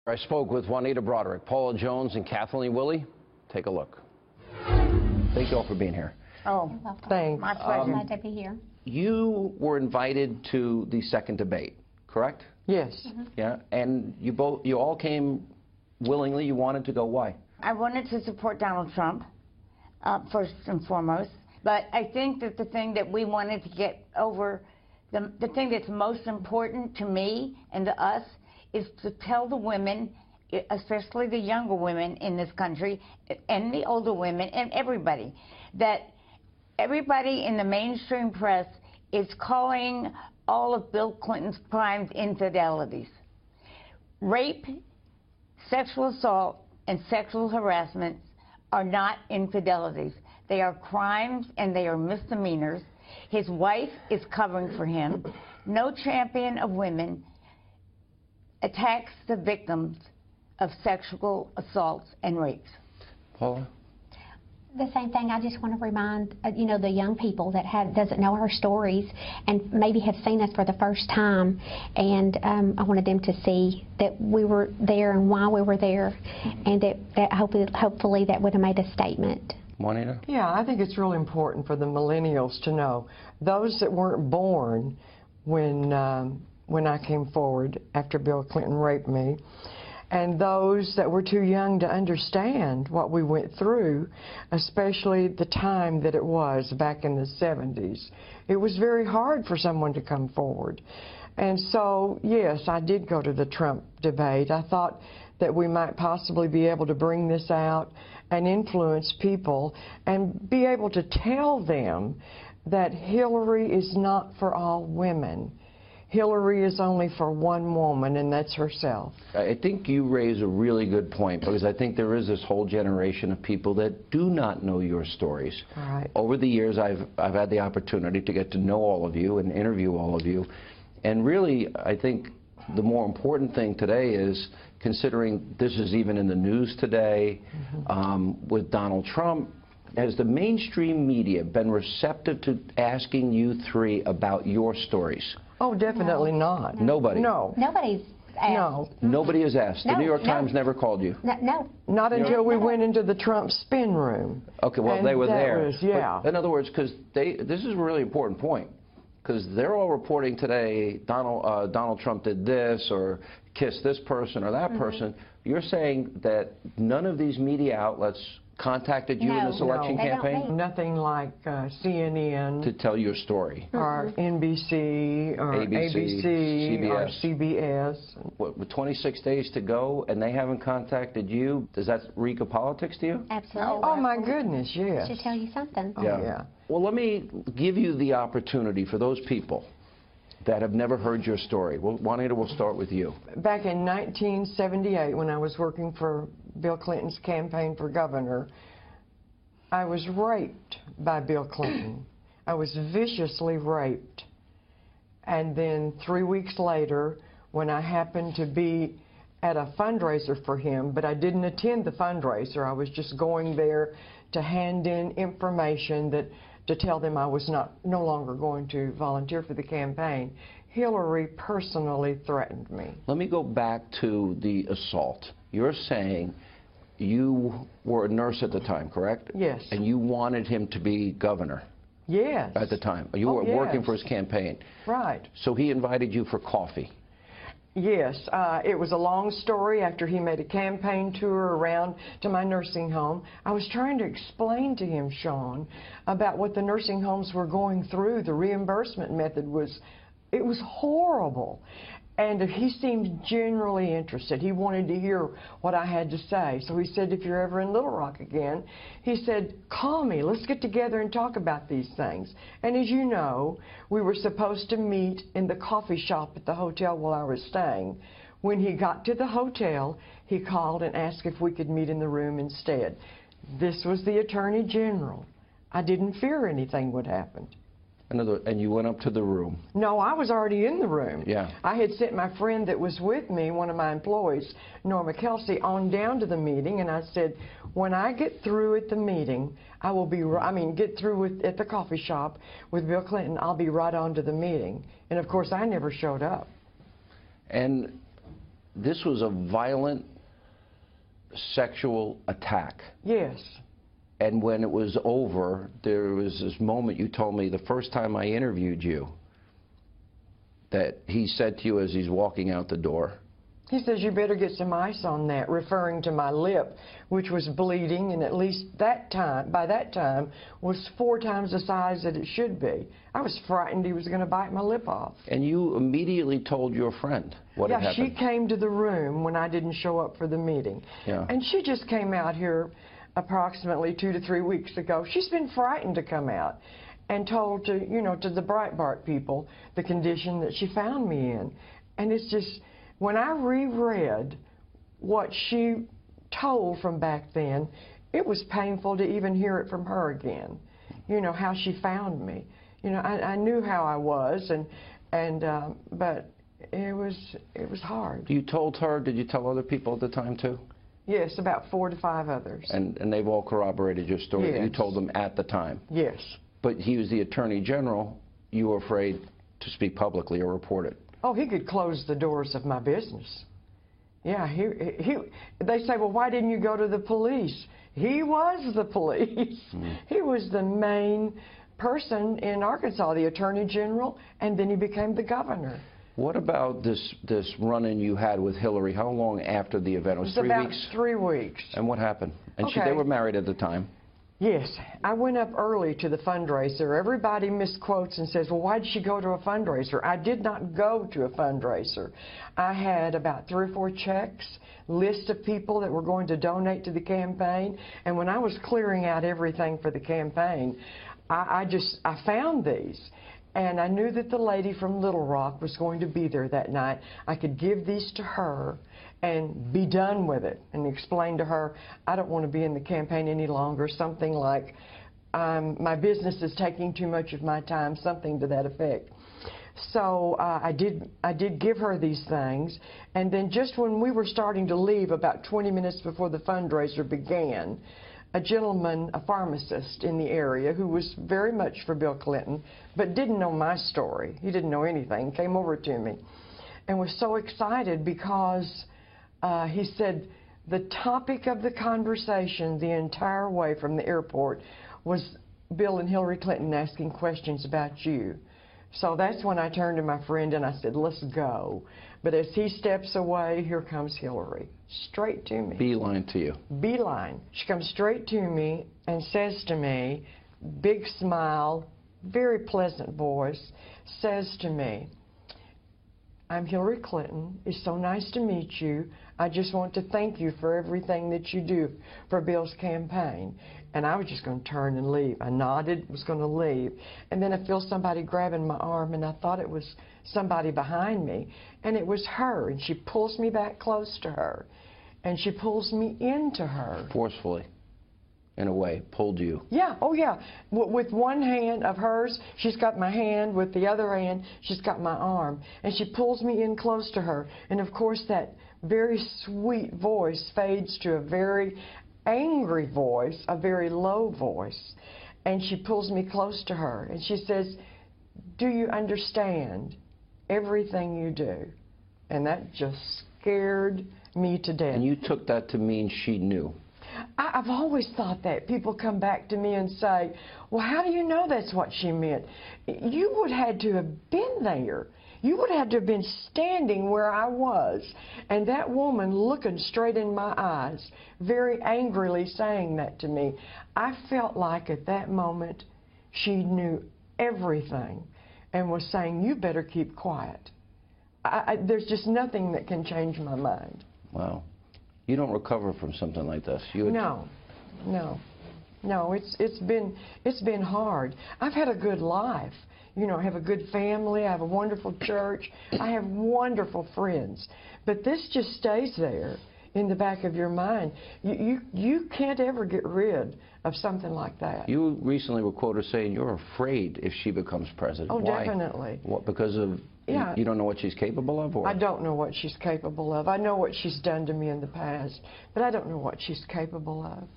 I spoke with Juanita Broaddrick, Paula Jones, and Kathleen Willey. Take a look. Thank you all for being here. Oh, thanks. My pleasure. Glad to be here. You were invited to the second debate, correct? Yes. Yeah, and you all came willingly. You wanted to go. Why? I wanted to support Donald Trump, first and foremost. But I think that the thing that we wanted to get over, the thing that's most important to me and to us, is to tell the women, especially the younger women in this country, and the older women, and everybody, that everybody in the mainstream press is calling all of Bill Clinton's crimes infidelities. Rape, sexual assault, and sexual harassment are not infidelities. They are crimes and they are misdemeanors. His wife is covering for him. No champion of women attacks the victims of sexual assaults and rapes. Paula? The same thing. I just want to remind, the young people that doesn't know our stories and maybe have seen us for the first time. And I wanted them to see that we were there and why we were there, and that hopefully that would have made a statement. Juanita? Yeah, I think it's really important for the millennials to know. Those that weren't born when I came forward after Bill Clinton raped me, and those that were too young to understand what we went through, especially the time that it was back in the 70s. It was very hard for someone to come forward. And so, yes, I did go to the Trump debate. I thought that we might possibly be able to bring this out and influence people and be able to tell them that Hillary is not for all women. Hillary is only for one woman, and that's herself. I think you raise a really good point, because I think there is this whole generation of people that do not know your stories. Right. Over the years, I've had the opportunity to get to know all of you and interview all of you. And really, I think the more important thing today is, considering this is even in the news today, with Donald Trump, has the mainstream media been receptive to asking you three about your stories? Oh, definitely not. Nobody? No. Nobody's asked. No. Nobody has asked. The No, New York no. Times never called you? No. Not until we went into the Trump spin room. Okay, well, And they were that there. was- yeah. But in other words, because this is a really important point, because they're all reporting today, Donald Trump did this, or kissed this person or that person. You're saying that none of these media outlets contacted you in this election they don't campaign? need- Nothing like CNN To tell your story. or NBC or ABC or CBS. CBS. What, with 26 days to go and they haven't contacted you, does that reek of politics to you? Absolutely. Oh, my goodness, yes. Should tell you something. Oh, yeah. Well, let me give you the opportunity for those people that have never heard your story. Well, Juanita, we'll start with you. Back in 1978, when I was working for Bill Clinton's campaign for governor, I was raped by Bill Clinton. I was viciously raped. And then 3 weeks later, when I happened to be at a fundraiser for him, but I didn't attend the fundraiser, I was just going there to hand in information to tell them I was no longer going to volunteer for the campaign. Hillary personally threatened me. Let me go back to the assault. You're saying you were a nurse at the time, correct? Yes. And you wanted him to be governor Yes. at the time. You were working for his campaign. Right. So he invited you for coffee. Yes, it was a long story. After he made a campaign tour around to my nursing home, I was trying to explain to him, Sean, about what the nursing homes were going through. The reimbursement method was horrible. And he seemed generally interested. He wanted to hear what I had to say. So he said, if you're ever in Little Rock again, he said, call me. Let's get together and talk about these things. And as you know, we were supposed to meet in the coffee shop at the hotel while I was staying. When he got to the hotel, he called and asked if we could meet in the room instead. This was the Attorney General. I didn't fear anything would happen. And you went up to the room. No, I was already in the room. Yeah. I had sent my friend that was with me, one of my employees, Norma Kelsey, on down to the meeting, and I said, when I get through at the meeting, get through at the coffee shop with Bill Clinton, I'll be right on to the meeting. And of course, I never showed up. And this was a violent sexual attack. Yes. And when it was over, there was this moment you told me the first time I interviewed you that he said to you as he's walking out the door, He says, you better get some ice on that, referring to my lip, which was bleeding, and at least by that time, was 4 times the size that it should be. I was frightened he was going to bite my lip off. and you immediately told your friend what had Yeah, she happened. came to the room when I didn't show up for the meeting. Yeah. And she just came out here approximately 2 to 3 weeks ago. She's been frightened to come out and told to, to the Breitbart people the condition that she found me in. And it's just, when I reread what she told from back then, it was painful to even hear it from her again. How she found me. I knew how I was, but it was hard. You told her, did you tell other people at the time too? Yes, about 4 to 5 others. And they've all corroborated your story. Yes. You told them at the time. Yes. But he was the Attorney General. You were afraid to speak publicly or report it. Oh, he could close the doors of my business. Yeah, they say, well, why didn't you go to the police? He was the police. He was the main person in Arkansas, the Attorney General, and then he became the governor. What about this run-in you had with Hillary? How long after the event? It was 3 about weeks? 3 weeks. And what happened? And Okay. they were married at the time. Yes, I went up early to the fundraiser. Everybody misquotes and says, well, why did she go to a fundraiser? I did not go to a fundraiser. I had about 3 or 4 checks, list of people that were going to donate to the campaign, and when I was clearing out everything for the campaign, I found these. And I knew that the lady from Little Rock was going to be there that night. I could give these to her and be done with it and explain to her, I don't want to be in the campaign any longer, something like, my business is taking too much of my time, something to that effect. So I did give her these things, and then just when we were starting to leave, about 20 minutes before the fundraiser began, a gentleman, a pharmacist in the area who was very much for Bill Clinton, but didn't know my story. He didn't know anything, came over to me and was so excited because he said the topic of the conversation the entire way from the airport was Bill and Hillary Clinton asking questions about you. So that's when I turned to my friend and I said, let's go. But as he steps away, here comes Hillary, straight to me. Beeline to you. Beeline. She comes straight to me and says to me, big smile, very pleasant voice, says to me, I'm Hillary Clinton. It's so nice to meet you. I just want to thank you for everything that you do for Bill's campaign. And I was just going to turn and leave. I nodded, was going to leave. And then I feel somebody grabbing my arm, and I thought it was somebody behind me. And it was her, and she pulls me back close to her. And she pulls me into her. Forcefully, in a way, pulled you. Yeah, oh yeah. With one hand of hers, she's got my hand. With the other hand, she's got my arm. And she pulls me in close to her. And of course, that very sweet voice fades to a very angry voice, a very low voice. And she pulls me close to her. And she says, do you understand everything you do? And that just scared me to death. And you took that to mean she knew. I've always thought that. People come back to me and say, well, how do you know that's what she meant? You would have had to have been there. You would have to have been standing where I was. And that woman looking straight in my eyes, very angrily saying that to me. I felt like at that moment she knew everything and was saying, you better keep quiet. There's just nothing that can change my mind. Wow. You don't recover from something like this. No. It's been hard. I've had a good life. I have a good family. I have a wonderful church. I have wonderful friends. But this just stays there in the back of your mind. You can't ever get rid of something like that. You recently were quoted saying you're afraid if she becomes president. Oh, Why? definitely. What, because of, Yeah. you don't know what she's capable of? Or? I don't know what she's capable of. I know what she's done to me in the past, but I don't know what she's capable of.